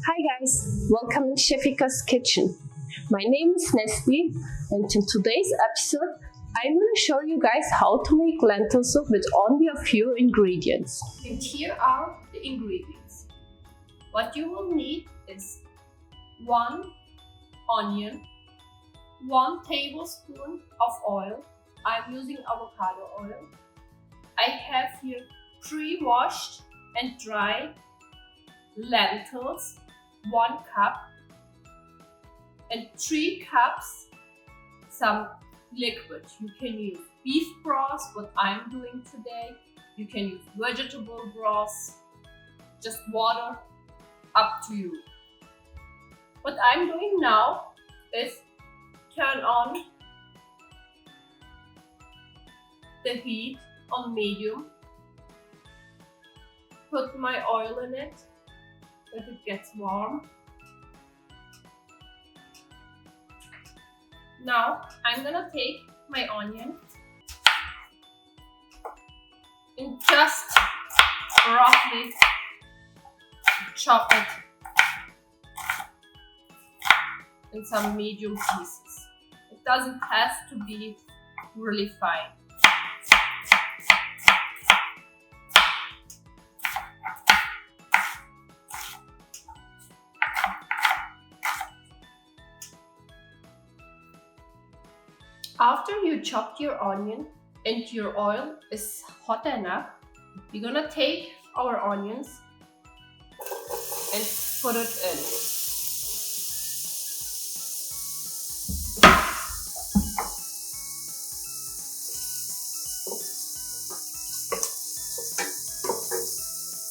Hi guys, welcome to Chefika's kitchen. My name is Nestle and in today's episode I'm going to show you guys how to make lentil soup with only a few ingredients. And here are the ingredients. What you will need is 1 onion, 1 tablespoon of oil. I'm using avocado oil. I have here pre-washed and dried lentils, 1 cup, and 3 cups some liquid. You can use beef broth, what I'm doing today. You can use vegetable broth, just water, up to you. What I'm doing now is turn on the heat on medium, put my oil in it, that it gets warm. Now I'm gonna take my onion and just roughly chop it in some medium pieces. It doesn't have to be really fine. After you chopped your onion and your oil is hot enough, we're gonna take our onions and put it in.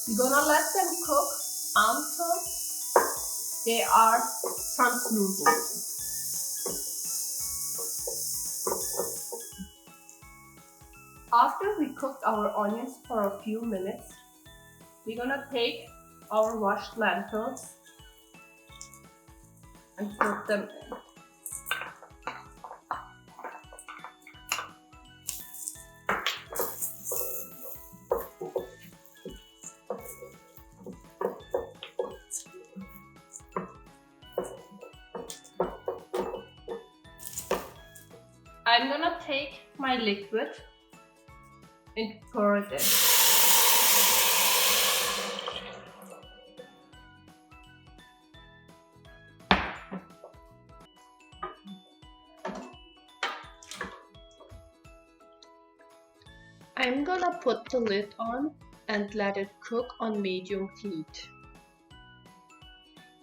We're gonna let them cook until they are translucent. After we cooked our onions for a few minutes, we're gonna take our washed lentils and put them in. I'm gonna take my liquid and pour it in. I'm gonna put the lid on and let it cook on medium heat.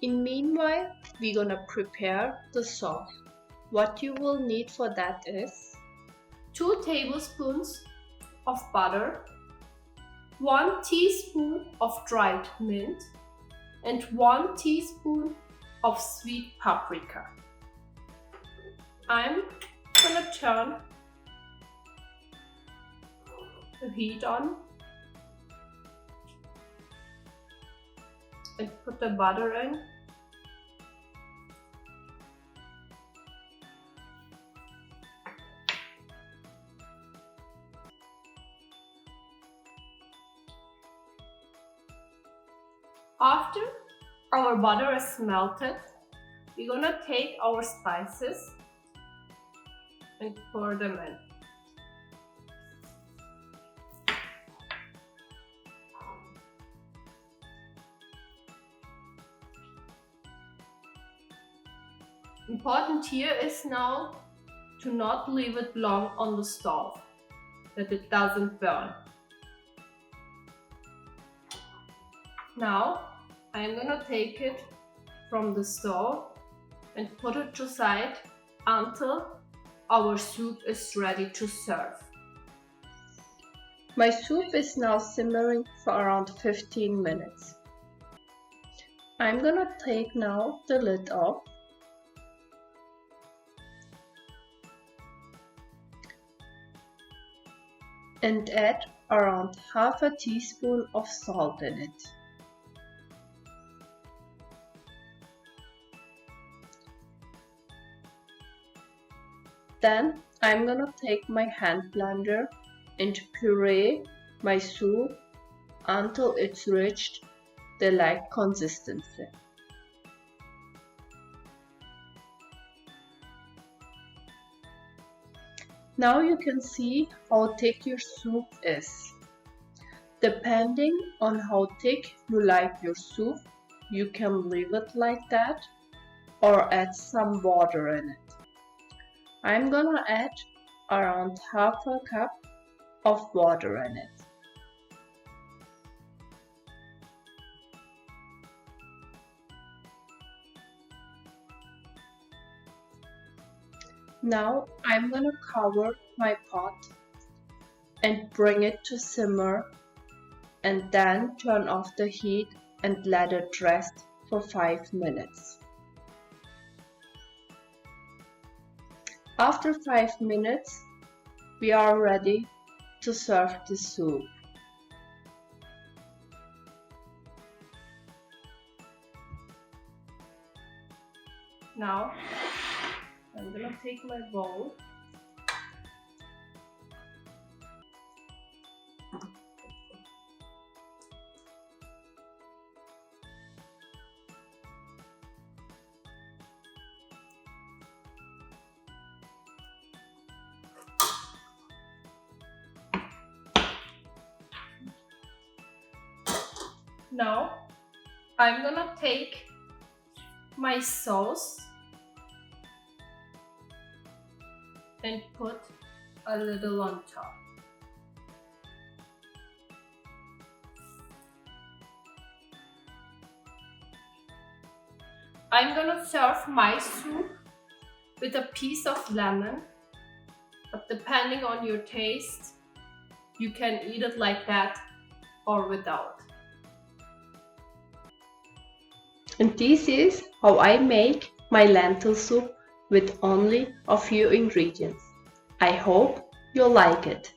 In meanwhile, we're gonna prepare the sauce. What you will need for that is 2 tablespoons of butter, 1 teaspoon of dried mint, and 1 teaspoon of sweet paprika. I'm gonna turn the heat on and put the butter in. After our butter is melted, we're gonna take our spices and pour them in. Important here is now to not leave it long on the stove, that it doesn't burn. Now I'm gonna take it from the stove and put it to side until our soup is ready to serve. My soup is now simmering for around 15 minutes. I'm gonna take now the lid off and add around half a teaspoon of salt in it. Then I'm gonna take my hand blender and puree my soup until it's reached the like consistency. Now you can see how thick your soup is. Depending on how thick you like your soup, you can leave it like that or add some water in it. I'm gonna add around half a cup of water in it. Now I'm gonna cover my pot and bring it to simmer and then turn off the heat and let it rest for 5 minutes. After 5 minutes, we are ready to serve the soup. Now I'm gonna take my bowl Now I'm gonna take my sauce and put a little on top. I'm gonna serve my soup with a piece of lemon, but depending on your taste, you can eat it like that or without. And this is how I make my lentil soup with only a few ingredients. I hope you like it.